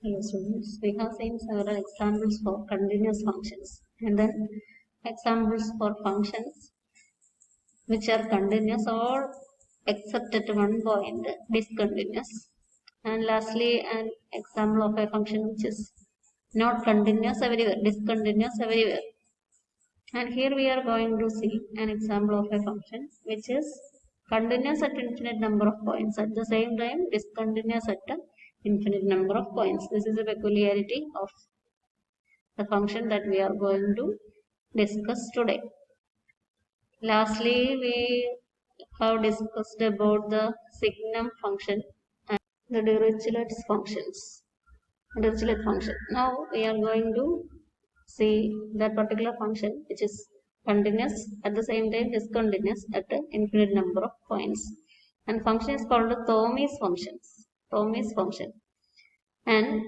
Hello students, we have seen several examples for continuous functions and then examples for functions which are continuous or except at one point discontinuous, and lastly an example of a function which is not continuous everywhere, discontinuous everywhere. And here we are going to see an example of a function which is continuous at infinite number of points, at the same time discontinuous at an infinite number of points. This is a peculiarity of the function that we are going to discuss today. Lastly, we have discussed about the signum function and the Dirichlet's functions. Dirichlet function. Now we are going to see that particular function which is continuous at the same time discontinuous at an infinite number of points. And function is called the Thomae's functions. Thomae's function. And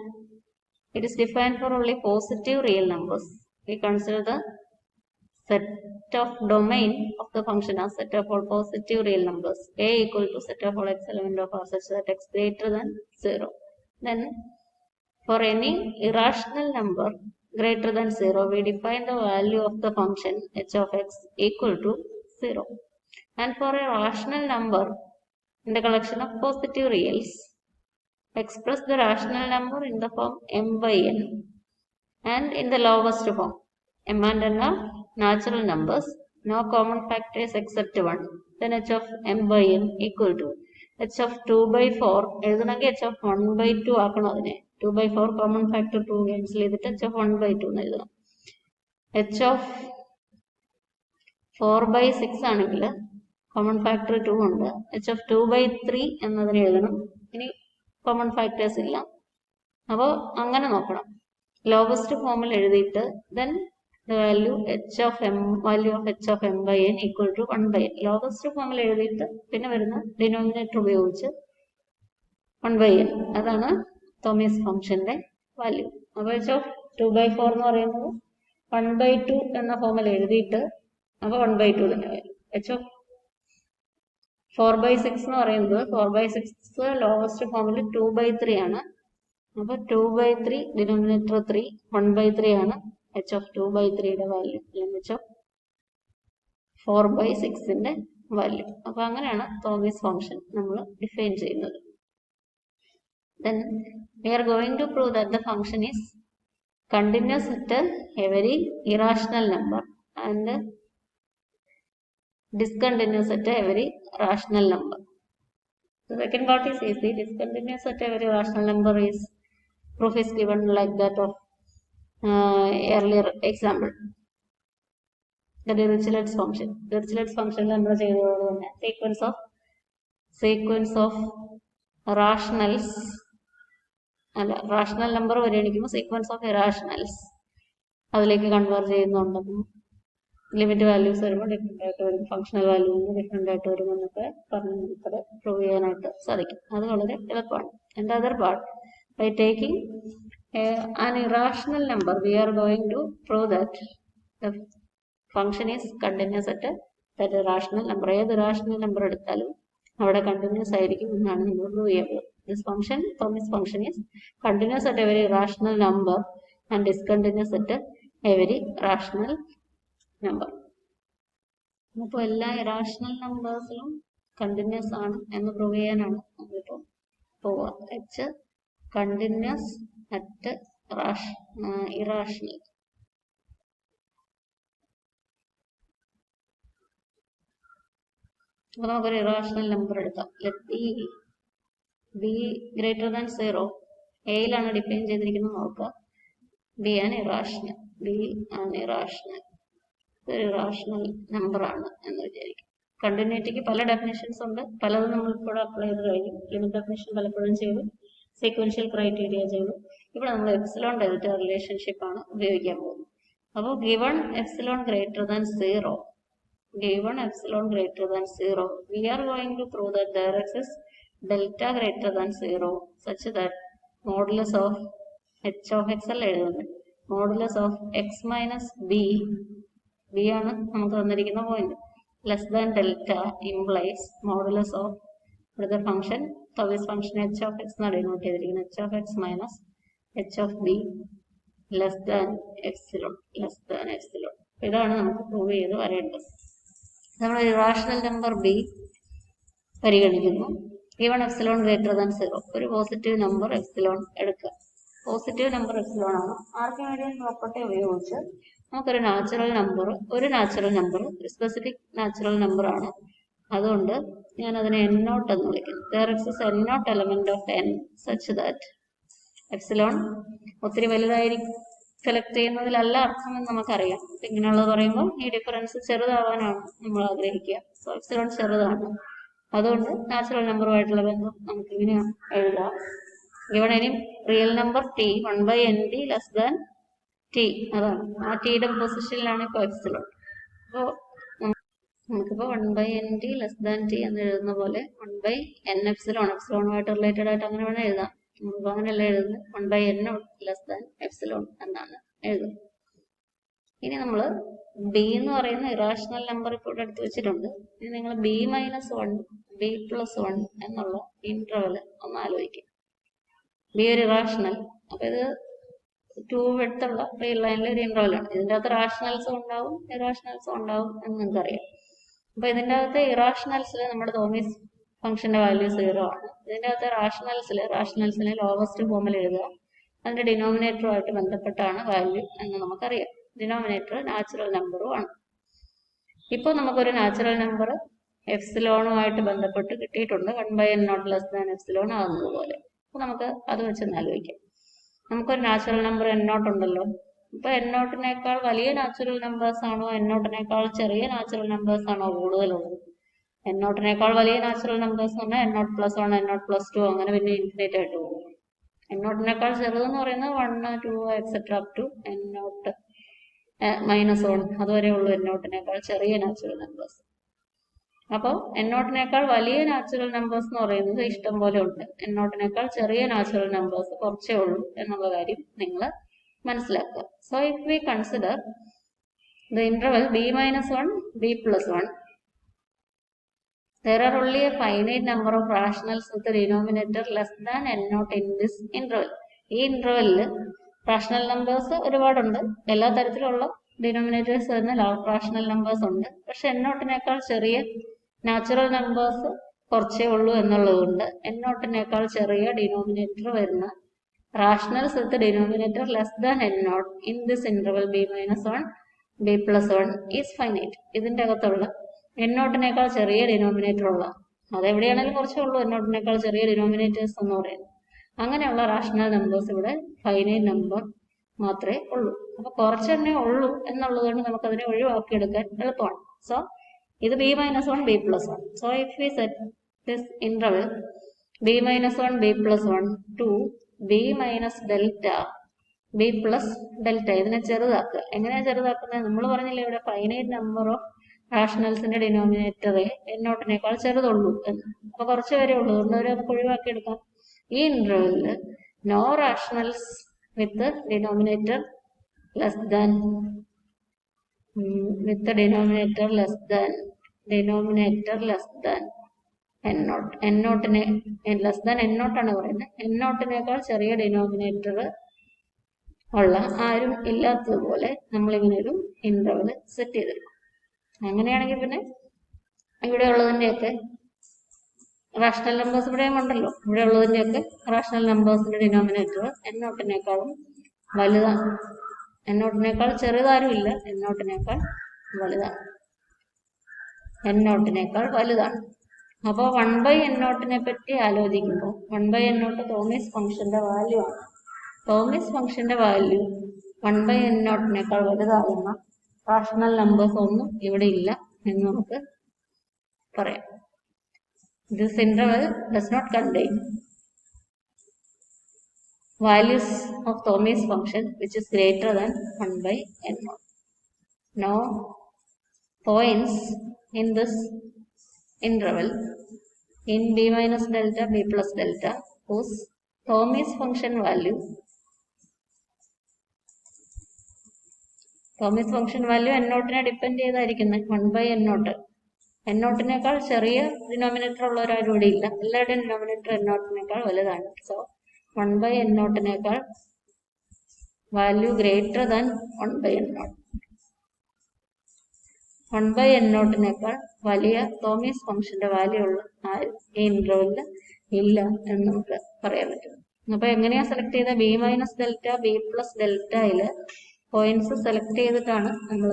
it is defined for only positive real numbers. We consider the set of domain of the function as set of all positive real numbers. A equal to set of all x element of R such that x greater than 0. Then for any irrational number greater than 0, we define the value of the function h of x equal to 0. And for a rational number in the collection of positive reals, express the rational number in the form m by n and in the lowest form. M and n are natural numbers, no common factors except 1. Then h of m by n equal to h of 2 by 4. h of 1 by 2 ആക്കണം. 2 by 4 common factor 2 cancel ചെയ്തിട്ട് h of 1 by 2 എഴുതണം. h of 4 by 6 ആണെങ്കിൽ common factor 2 ഉണ്ട്. h of 2 by 3 എന്നതിനെ എഴുതണം. ഇനി common factors ഇല്ല. അപ്പോൾ അങ്ങനെ നോക്കണം. Lowest form എഴുതിയിട്ട് then the value h of m by n equal to 1 by n. Lowest form എഴുതിയിട്ട് പിന്നെ വരുന്ന denominator ഉപയോഗിച്ച് 1 by n. അതാണ് Thomae's ഫംഗ്ഷന്റെ വാല്യൂ. അപ്പോൾ h of 2 by 4 എന്ന് പറയുന്നത് 1 by 2 എന്ന ഫോമിൽ എഴുതിയിട്ട് അപ്പോൾ 1 by 2 തന്നെ വരും. h of 4 by 6 എന്ന് പറയുന്നത് 4 by 6 ലോവസ്റ്റ് ഫോമിൽ 2 by 3 ആണ്. അപ്പോൾ 2 by 3 ഡിനോമിനേറ്റർ 3 1 by 3 ആണ് h of 2 by 3യുടെ വാല്യൂ, അല്ലെങ്കിൽ h of 4 by 6ന്റെ വാല്യൂ. അപ്പോൾ അങ്ങനെയാണ് Thomae's ഫംഗ്ഷൻ നമ്മൾ ഡിഫൈൻ ചെയ്യുന്നത്. Then we are going to prove that the function is continuous at a very irrational number and discontinuous at a very rational number. The second part is easy. Discontinuous at a very rational number is proof is given like that of earlier example. The Dirichlet's function. Dirichlet's function നമ്മൾ ചെയ്തതുപോലെ തന്നെ sequence of rationals അല്ല rational number പരിഗണിക്കുമ്പോൾ sequence of ഇറാഷണൽസ് അതിലേക്ക് convert ചെയ്യുന്നുണ്ടെന്നും limit values വരുമ്പോൾ different ആയിട്ട് വരും, functional value different ആയിട്ട് വരുമെന്നൊക്കെ പറഞ്ഞ് നമുക്കത് പ്രൂവ് ചെയ്യാനായിട്ട് സാധിക്കും. അത് വളരെ എളുപ്പമാണ്. And other part by taking an irrational number we are going to prove that the function is continuous at that irrational number. ഏത് irrational number എടുത്താലും അവിടെ കണ്ടിന്യൂസ് ആയിരിക്കും എന്നാണ് നമ്മൾ പ്രൂവ് ചെയ്യുന്നത്. This function, Thomae's function, is continuous at a very rational number and discontinuous at a very rational number. അപ്പോൾ എല്ലാ irrational നമ്പേഴ്സിലും continuous ആണ് എന്ന് പ്രൂവ് ചെയ്യാനാണ് നമ്മളിപ്പോൾ പോവുക. h continuous at irrational. അപ്പോൾ നമുക്കൊരു ഇറാഷണൽ നമ്പർ എടുക്കാം. ലെറ്റ് ബി ഗ്രേറ്റർ ദാൻ 0 എയിലാണ് ഡിഫൈൻ ചെയ്തിരിക്കുന്നത് നോക്കുക. ബി ആൻ ഇറാഷണൽ, ഒരു ഇറാഷണൽ നമ്പറാണ് എന്ന് വിചാരിക്കും. കണ്ടിന്യൂറ്റിക്ക് പല ഡെഫിനേഷൻസ് ഉണ്ട്, പലതും നമ്മളിപ്പോൾ അപ്ലൈ ചെയ്ത് കഴിഞ്ഞു. ലിമിറ്റ് ഡെഫിനേഷൻ പലപ്പോഴും ചെയ്തു, സീക്വൻഷ്യൽ ക്രൈറ്റീരിയ ചെയ്തു. ഇവിടെ നമ്മൾ എപ്സിലോൺ ഡെൽറ്റ റിലേഷൻഷിപ്പ് ആണ് ഉപയോഗിക്കാൻ പോകുന്നത്. അപ്പോൾ given epsilon greater than 0, we are going to prove that there exists delta greater than 0 such that modulus of h of x അല്ല എഴുതുന്നത്, modulus of x minus b ആണ് നമുക്ക് തന്നിരിക്കുന്ന point, less than delta implies modulus of ഇവിടുത്തെ function Thomae's function h of x എന്നാണ് denote ചെയ്തിരിക്കുന്നത്, h of x minus h of b less than epsilon. ഇതാണ് നമുക്ക് പ്രൂവ് ചെയ്ത് വരേണ്ടത്. നമ്മൾ ഇറാഷണൽ നമ്പർ ബി പരിഗണിക്കുന്നു. given epsilon greater than 0, ഒരു പോസിറ്റീവ് നമ്പർ എപ്സിലോൺ എടുക്കുക. പോസിറ്റീവ് നമ്പർ എപ്സിലോൺ ആണ്. ആർക്കിമീഡിയൻ പ്രോപ്പർട്ടി ഉപയോഗിച്ച് നമുക്കൊരു നാച്ചുറൽ നമ്പർ, ഒരു സ്പെസിഫിക് നാച്ചുറൽ നമ്പർ ആണ്. അതുകൊണ്ട് ഞാൻ അതിനെ n naught എന്ന് വിളിക്കുന്നു. there exists n naught element of n such that epsilon ഒത്തിരി വലുതായിരിക്കും സെലക്ട് ചെയ്യുന്നതിലല്ല അർത്ഥമെന്ന് നമുക്കറിയാം. ഇങ്ങനെയുള്ളത് പറയുമ്പോൾ ഈ ഡിഫറൻസ് ചെറുതാവാനാണ് നമ്മൾ ആഗ്രഹിക്കുക. സോ എപ്സിലോൺ ചെറുതാണ്. അതുകൊണ്ട് നാച്ചുറൽ നമ്പറുമായിട്ടുള്ള ബന്ധം നമുക്കിങ്ങനെ എഴുതാം. given any real number t 1/nt less than t, അതാണ് ആ ടിയുടെ പൊസിഷനിലാണ് ഇപ്പോൾ എപ്സിലോൺ. അപ്പോൾ നമുക്കിപ്പോൾ 1/nt ലെസ് ദാൻ t എന്ന് എഴുതുന്ന പോലെ 1/n എപ്സിലോണുമായിട്ട് റിലേറ്റഡ് ആയിട്ട് അങ്ങനെ വേണം എഴുതാം. നമ്മളിപ്പോൾ അങ്ങനെയല്ല എഴുതുന്നത്, 1/n ലെസ് ദാൻ എപ്സിലോൺ എന്നാണ് എഴുതുന്നത്. ഇനി നമ്മൾ ബി എന്ന് പറയുന്ന ഇറാഷണൽ നമ്പർ ഇപ്പോൾ എടുത്ത് വെച്ചിട്ടുണ്ട്. ഇനി നിങ്ങൾ b-1 b+1 എന്നുള്ള ഇന്റർവൽ ഒന്ന് ആലോചിക്കും. ബി ഒരു ഇറാഷണൽ, അപ്പൊ ഇത് 2 വെടുത്തുള്ള റിയൽ ലൈനിലെ ഒരു ഇന്റർവലാണ്. ഇതിൻ്റെ അകത്ത് റാഷണൽസും ഉണ്ടാവും ഇറാഷണൽസും ഉണ്ടാവും എന്ന് നിങ്ങൾക്കറിയാം. അപ്പൊ ഇതിൻ്റെ അകത്ത് ഇറാഷണൽസിൽ നമ്മുടെ തോമീസ് ഫംഗ്ഷന്റെ വാല്യൂ 0 ആണ്. ഇതിൻ്റെ അകത്ത് റാഷണൽസിലെ ലോവസ്റ്റ് ഫോമിൽ എഴുതുക. അതിന്റെ ഡിനോമിനേറ്ററുമായിട്ട് ബന്ധപ്പെട്ടാണ് വാല്യൂ എന്ന് നമുക്കറിയാം. ഡിനോമിനേറ്റർ നാച്ചുറൽ നമ്പറും ആണ്. ഇപ്പോൾ നമുക്കൊരു നാച്ചുറൽ നമ്പർ എപ്സിലോണുമായിട്ട് ബന്ധപ്പെട്ട് കിട്ടിയിട്ടുണ്ട്, 1/n0 ലെസ് ദാൻ എപ്സിലോൺ ആകുന്നത് പോലെ. അപ്പോൾ നമുക്ക് അത് വെച്ചൊന്ന് ആലോചിക്കാം. നമുക്കൊരു നാച്ചുറൽ നമ്പർ n0 ഉണ്ടല്ലോ. ഇപ്പൊ n0-നേക്കാൾ വലിയ നാച്ചുറൽ നമ്പേഴ്സ് ആണോ n0-നേക്കാൾ ചെറിയ നാച്ചുറൽ നമ്പേഴ്സ് ആണോ കൂടുതലുള്ളത്? n0-നേക്കാൾ വലിയ നാച്ചുറൽ നമ്പേഴ്സ് എന്ന് പറഞ്ഞാൽ n0+1 n0+2 അങ്ങനെ പിന്നെ ഇൻഫിനിറ്റ് ആയിട്ട് പോകും. n0-നേക്കാൾ ചെറുതെന്ന് പറയുന്നത് 1 2 എക്സെട്ര അപ് ടു n0 -1 അതുവരെ ഉള്ളൂ n0-നേക്കാൾ ചെറിയ നാച്ചുറൽ നമ്പേഴ്സ്. അപ്പോൾ n0-നേക്കാൾ വലിയ നാച്ചുറൽ നമ്പേഴ്സ് എന്ന് പറയുന്നത് ഇഷ്ടം പോലെ ഉണ്ട്. n0-നേക്കാൾ ചെറിയ നാച്ചുറൽ നമ്പേഴ്സ് കുറച്ചേ ഉള്ളൂ എന്നുള്ള കാര്യം നിങ്ങൾ മനസ്സിലാക്കുക. So if we consider the interval b-1 b+1, there are only a finite number of rationals with the denominator less than n0 in this interval. ഈ ഇന്റർവെല്ലിൽ റാഷണൽ നമ്പേഴ്സ് ഒരുപാടുണ്ട്. എല്ലാ തരത്തിലുള്ള ഡിനോമിനേറ്റേഴ്സ് വരുന്ന റാഷണൽ നമ്പേഴ്സ് ഉണ്ട്. പക്ഷെ n0-നേക്കാൾ ചെറിയ നാച്ചുറൽ നമ്പേഴ്സ് കുറച്ചേ ഉള്ളൂ എന്നുള്ളതുകൊണ്ട് n0-നേക്കാൾ ചെറിയ ഡിനോമിനേറ്റർ വരുന്ന rationals with denominator less than n0 in this interval b-1 b+1 is finite. ഇതിന്റെ അകത്തുള്ള n0-നേക്കാൾ ചെറിയ ഡിനോമിനേറ്റർ ഉള്ള, അതെവിടെയാണെങ്കിലും കുറച്ചേ ഉള്ളൂ n0-നേക്കാൾ ചെറിയ ഡിനോമിനേറ്റേഴ്സ് എന്ന് പറയുന്നത്. അങ്ങനെയുള്ള റാഷണൽ നമ്പേഴ്സ് ഇവിടെ ഫൈനൈറ്റ് നമ്പർ മാത്രമേ ഉള്ളൂ. അപ്പൊ കുറച്ചെണ്ണേ ഉള്ളൂ എന്നുള്ളത് കൊണ്ട് നമുക്കതിനെ ഒഴിവാക്കിയെടുക്കാൻ എളുപ്പമാണ്. സോ ഇത് b-1 b+1. So if we set this interval b-1 b+1 to b-delta b+delta, ഇതിനെ ചെറുതാക്കുക. എങ്ങനെയാ ചെറുതാക്കുന്നത്? നമ്മൾ പറഞ്ഞില്ലേ ഇവിടെ ഫൈനൈറ്റ് നമ്പർ ഓഫ് റാഷണൽസിന്റെ ഡിനോമിനേറ്ററെ n0-നേക്കാൾ ചെറുതുള്ളൂ എന്ന്. അപ്പൊ കുറച്ച് വരെ ഉള്ളൂ, അതുകൊണ്ട് നമുക്ക് ഒഴിവാക്കിയെടുക്കാം. ഈ ഇന്റർവെല്ലില് no rationals with denominator less than n0. n0-നെ ലെസ് ദാൻ n0 ആണ് പറയുന്നത്. n0-നേക്കാൾ ചെറിയ ഡിനോമിനേറ്റർ ഉള്ള ആരും ഇല്ലാത്തതുപോലെ നമ്മളിങ്ങനെ ഒരു ഇന്റർവൽ സെറ്റ് ചെയ്തെടുക്കും. അങ്ങനെയാണെങ്കിൽ പിന്നെ ഇവിടെ ഉള്ളതിൻ്റെയൊക്കെ റാഷണൽ നമ്പേഴ്സ് ഇവിടെയും ഉണ്ടല്ലോ, ഇവിടെ ഉള്ളതിൻ്റെയൊക്കെ റാഷണൽ നമ്പേഴ്സിന്റെ ഡിനോമിനേറ്റർ n0-നേക്കാളും വലുതാണ്. n0-നേക്കാൾ ചെറുതാരും ഇല്ല, n0-നേക്കാൾ വലുതാണ്. അപ്പോൾ 1/n0-നെ പറ്റി ആലോചിക്കുമ്പോൾ 1/n0 തോമീസ് ഫംഗ്ഷന്റെ വാല്യൂ ആണ്. തോമീസ് ഫംഗ്ഷന്റെ വാല്യൂ 1/n0-നേക്കാൾ വലുതാകുന്ന റാഷണൽ നമ്പേഴ്സ് ഒന്നും ഇവിടെ ഇല്ല എന്ന് നമുക്ക് പറയാം. This interval does not contain values of Thomae's function which is greater than 1/n0. No points in this interval in b-delta b+delta whose Thomae's function value n0-നെ ഡിപ്പെൻഡ് ചെയ്തായിരിക്കുന്നത്. 1/n0 n0-നേക്കാൾ ചെറിയ ഡിനോമിനേറ്റർ ഉള്ളവരാരും ഇവിടെ ഇല്ല. എല്ലാവരുടെയും ഡിനോമിനേറ്റർ n0-നേക്കാൾ വലുതാണ്. സോ 1/n0-നേക്കാൾ value greater than 1 by n naught. 1 by n naught-നേക്കാൾ വലിയ തോമീസ് ഫംഗ്ഷന്റെ വാല്യൂ ഉള്ള ഈ ഇന്റർവെല്ലിൽ ഇല്ല എന്ന് നമുക്ക് പറയാൻ പറ്റും. അപ്പൊ എങ്ങനെയാ സെലക്ട് ചെയ്ത b minus delta b plus ഡെൽറ്റയില് പോയിന്റ്സ് സെലക്ട് ചെയ്തിട്ടാണ് നമ്മൾ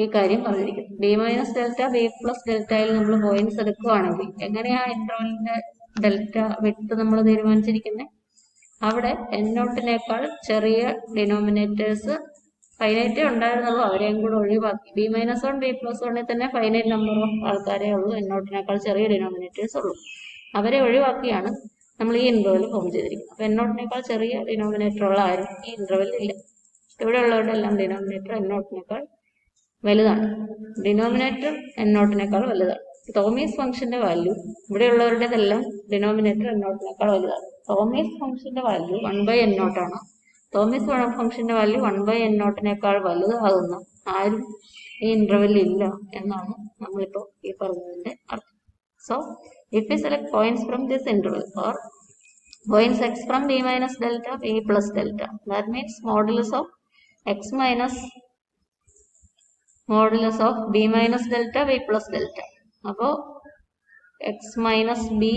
ഈ കാര്യം പറഞ്ഞിരിക്കുന്നത്. B minus delta b plus ഡെൽറ്റയിൽ നമ്മൾ പോയിന്റ്സ് എടുക്കുകയാണെങ്കിൽ എങ്ങനെയാ ഇന്റർവെല്ലിന്റെ ഡെൽറ്റ വിട്ട് നമ്മൾ തീരുമാനിച്ചിരിക്കുന്നത്? അവിടെ n നോട്ടിനേക്കാൾ ചെറിയ ഡിനോമിനേറ്റേഴ്സ് ഫൈനൈറ്റേ ഉണ്ടായിരുന്നുള്ളൂ, അവരെയും കൂടെ ഒഴിവാക്കി. B minus one B plus വണ്ണിൽ തന്നെ ഫൈനൈറ്റ് നമ്പർ ഓഫ് ആൾക്കാരേ ഉള്ളൂ, n നോട്ടിനേക്കാൾ ചെറിയ ഡിനോമിനേറ്റേഴ്സ് ഉള്ളൂ. അവരെ ഒഴിവാക്കിയാണ് നമ്മൾ ഈ ഇന്റർവെൽ ഫോം ചെയ്തിരിക്കുന്നത്. അപ്പൊ n നോട്ടിനേക്കാൾ ചെറിയ ഡിനോമിനേറ്റർ ഉള്ള ആരും ഈ ഇന്റർവെൽ ഇല്ല. ഇവിടെ ഉള്ളവരുടെ എല്ലാം ഡിനോമിനേറ്റർ n നോട്ടിനേക്കാൾ വലുതാണ്. ഡിനോമിനേറ്റർ n നോട്ടിനേക്കാൾ വലുതാണ്. തോമീസ് ഫംഗ്ഷന്റെ വാല്യൂ ഇവിടെയുള്ളവരുടേതെല്ലാം ഡിനോമിനേറ്റർ n നോട്ടിനേക്കാൾ വലുതാണ്. തോമീസ് ഫംഗ്ഷന്റെ വാല്യൂ 1 by n നോട്ട് ആണ്. തോമീസ് ഫംഗ്ഷന്റെ വാല്യൂ 1 by n നോട്ടിനേക്കാൾ വലുതാകുന്ന ആരും ഈ ഇന്റർവെല്ലിൽ ഇല്ല എന്നാണ് നമ്മളിപ്പോ ഈ പറഞ്ഞതിന്റെ അർത്ഥം. So if we select points from this interval or points x from b minus delta b plus delta, that means modulus of x minus modulus of b minus delta b plus delta. അപ്പോ x minus b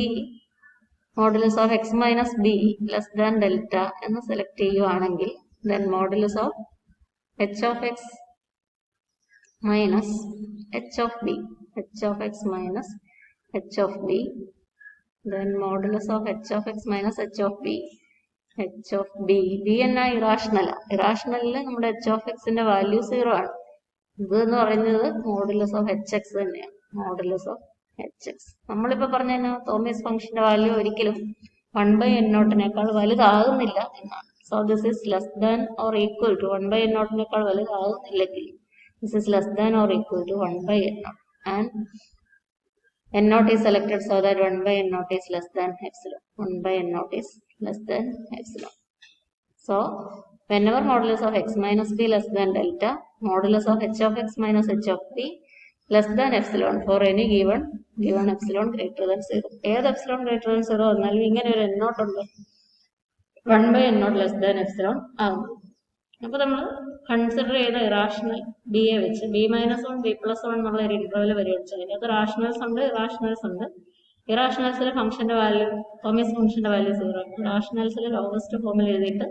modulus of x minus b less than delta എന്ന് select ചെയ്യുവാണെങ്കിൽ then modulus of h of x minus h of b, h of x minus h of b, then modulus of h of x minus h of b, h of b, b എന്നാ ഇറാഷണലില് നമ്മുടെ h of x ന്റെ value 0 ആണ്. ഇത് എന്ന് പറയുന്നത് modulus of h X തന്നെയാണ്, modulus of h X. നമ്മളിപ്പോ പറഞ്ഞ തോമീസ് ഫംഗ്ഷന്റെ വാല്യൂ ഒരിക്കലും 1 by n നോട്ടിനേക്കാൾ വലുതാകുന്നില്ല എന്നാണ്. So this is less than or equal to 1 by n നോട്ടിനേക്കാൾ വലുതാകുന്നില്ലെങ്കിൽ this is less than or equal to 1 by n naught, and n naught is selected so that 1 by n naught is less than epsilon. 1 by n naught is less than epsilon. So whenever modulus of x minus b less than delta, modulus of h of x minus h of b less than epsilon for any given epsilon greater than 0. ഏത് epsilon greater than 0 എന്നാലും ഇങ്ങനെ ഒരു n naught ഉണ്ട്, 1 by n naught less than epsilon ആകും. അപ്പൊ നമ്മൾ consider ചെയ്ത irrational ബിയെ വെച്ച് B minus one B plus one എന്നുള്ള ഒരു ഇന്റർവെൽ പരിഗണിച്ചാൽ അതിനകത്ത് റാഷണൽസ് ഉണ്ട്, ഇറാഷണൽസ് ഉണ്ട്. ഇറാഷണൽസിലെ ഫംഗ്ഷന്റെ വാല്യൂ തോമീസ് ഫംഗ്ഷന്റെ വാല്യൂ 0 ആണ്. റാഷണൽസിലെ ലോവസ്റ്റ് ഫോമിൽ എഴുതിയിട്ട്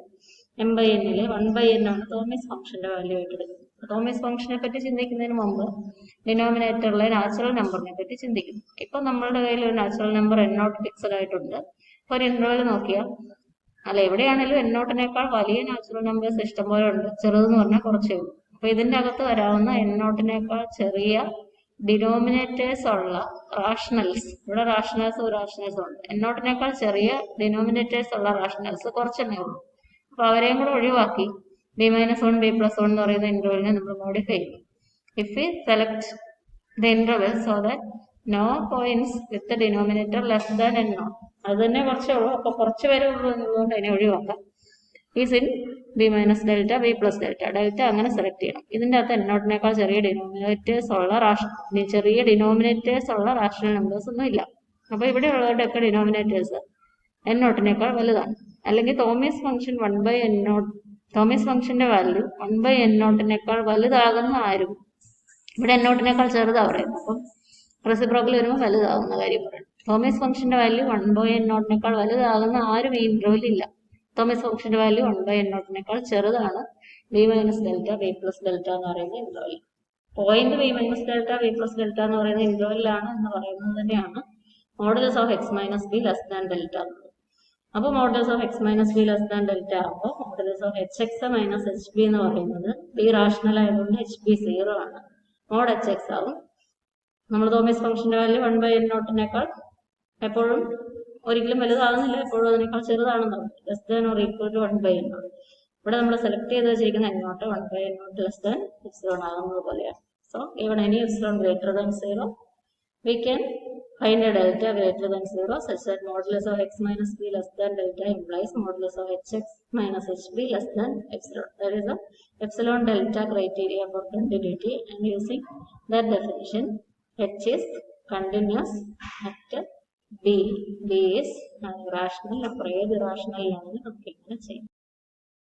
m by n ലെ 1 by n ആണ് തോമീസ് ഫംഗ്ഷന്റെ വാല്യൂ ആയിട്ട് എടുക്കുന്നത്. തോമീസ് ഫംഗ്ഷനെ പറ്റി ചിന്തിക്കുന്നതിന് മുമ്പ് ഡിനോമിനേറ്ററിലെ നാച്ചുറൽ നമ്പറിനെ പറ്റി ചിന്തിക്കുന്നു. ഇപ്പൊ നമ്മളുടെ കയ്യിൽ ഒരു natural number n naught fixed ആയിട്ടുണ്ട്. ഒരു ഇന്റർവെൽ നോക്കിയാൽ അല്ല എവിടെയാണെങ്കിലും n naught-നേക്കാൾ വലിയ നാച്ചുറൽ നമ്പേഴ്സ് ഇഷ്ടംപോലെ ഉണ്ട്, ചെറുതെന്ന് പറഞ്ഞാൽ കുറച്ചേ ഉള്ളൂ. അപ്പൊ ഇതിന്റെ അകത്ത് വരാവുന്ന n naught-നേക്കാൾ ചെറിയ ഡിനോമിനേറ്റേഴ്സ് ഉള്ള റാഷണൽസ്, ഇവിടെ റാഷണൽസും ഇറാഷണൽസും ഉണ്ട്. n naught-നേക്കാൾ ചെറിയ ഡിനോമിനേറ്റേഴ്സ് ഉള്ള റാഷണൽസ് കുറച്ചെണ്ണേ ഉള്ളൂ. അപ്പൊ അവരെയും കൂടെ ഒഴിവാക്കി B minus one B plus one എന്ന് പറയുന്ന ഇന്റർവെലിനെ നമ്മൾ മോഡിഫൈ ചെയ്യും. If we select the interval so that no points with denominator less than n naught, അത് തന്നെ കുറച്ചേ ഉള്ളൂ, അപ്പൊ കുറച്ച് പേരെ ഉള്ളൂ എന്നതുകൊണ്ട് അതിനെ ഒഴിവാക്കാം. Is in B minus delta b plus delta, delta അങ്ങനെ സെലക്ട് ചെയ്യണം. ഇതിന്റെ അകത്ത് n naught-നേക്കാൾ ചെറിയ ഡിനോമിനേറ്റേഴ്സ് ഉള്ള റാഷണൽ നമ്പേഴ്സ് ഒന്നും ഇല്ല. അപ്പൊ ഇവിടെ ഉള്ളവരുടെ ഒക്കെ ഡിനോമിനേറ്റേഴ്സ് n naught-നേക്കാൾ വലുതാണ്. അല്ലെങ്കിൽ തോമീസ് ഫംഗ്ഷൻ 1 by n naught, തോമീസ് ഫംഗ്ഷന്റെ വാല്യൂ 1 by n naught-നേക്കാൾ വലുതാകുന്ന ആരും ഇവിടെ n naught-നേക്കാൾ ചെറുതാ പറയുന്നത്. അപ്പം റെസിപ്രോക്കൽ വരുമ്പോൾ വലുതാകുന്ന കാര്യം പറയുന്നത്. തോമീസ് ഫംഗ്ഷന്റെ വാല്യൂ 1 by n naught-നേക്കാൾ വലുതാകുന്ന ആരും ഈ ഇന്റർവെൽ ഇല്ല. തോമീസ് ഫംഗ്ഷന്റെ വാല്യൂ 1 by n naught-നേക്കാൾ ചെറുതാണ് b minus delta b plus delta എന്ന് പറയുന്ന interval. Point b minus delta b plus delta എന്ന് പറയുന്ന ഇന്റർവെല്ലാണ് എന്ന് പറയുന്നത് തന്നെയാണ് modulus of x minus b less than delta. അപ്പൊ modulus of x minus b less than delta ആകുമ്പോൾ modulus of h x minus h b എന്ന് പറയുന്നത് ബി റാഷണൽ ആയതുകൊണ്ട് എച്ച് ബി 0 ആണ്, മോഡ് എച്ച് എക്സ് ആവും. നമ്മൾ തോമീസ് ഫംഗ്ഷന്റെ വാല്യൂ 1 by n naught-നേക്കാൾ എപ്പോഴും ഒരിക്കലും വലുതാകുന്നില്ല, എപ്പോഴും അതിനേക്കാൾ ചെറുതാണെന്നാണ്, less than or equal to 1 by n naught. ഇവിടെ നമ്മൾ സെലക്ട് ചെയ്ത് വെച്ചിരിക്കുന്ന n naught 1 by n naught less than epsilon ആകുന്നത് പോലെയാണ്. So even any epsilon greater than 0 we can find a delta greater than 0 such that modulus of x minus b less than delta implies modulus of hx minus hb less than epsilon. That is the epsilon delta criteria for continuity, and using that definition h is continuous at b. b is rational, അപ്പോൾ ഏത് rational ആണെന്ന് നമുക്ക് ഇങ്ങനെ ചെയ്യാം.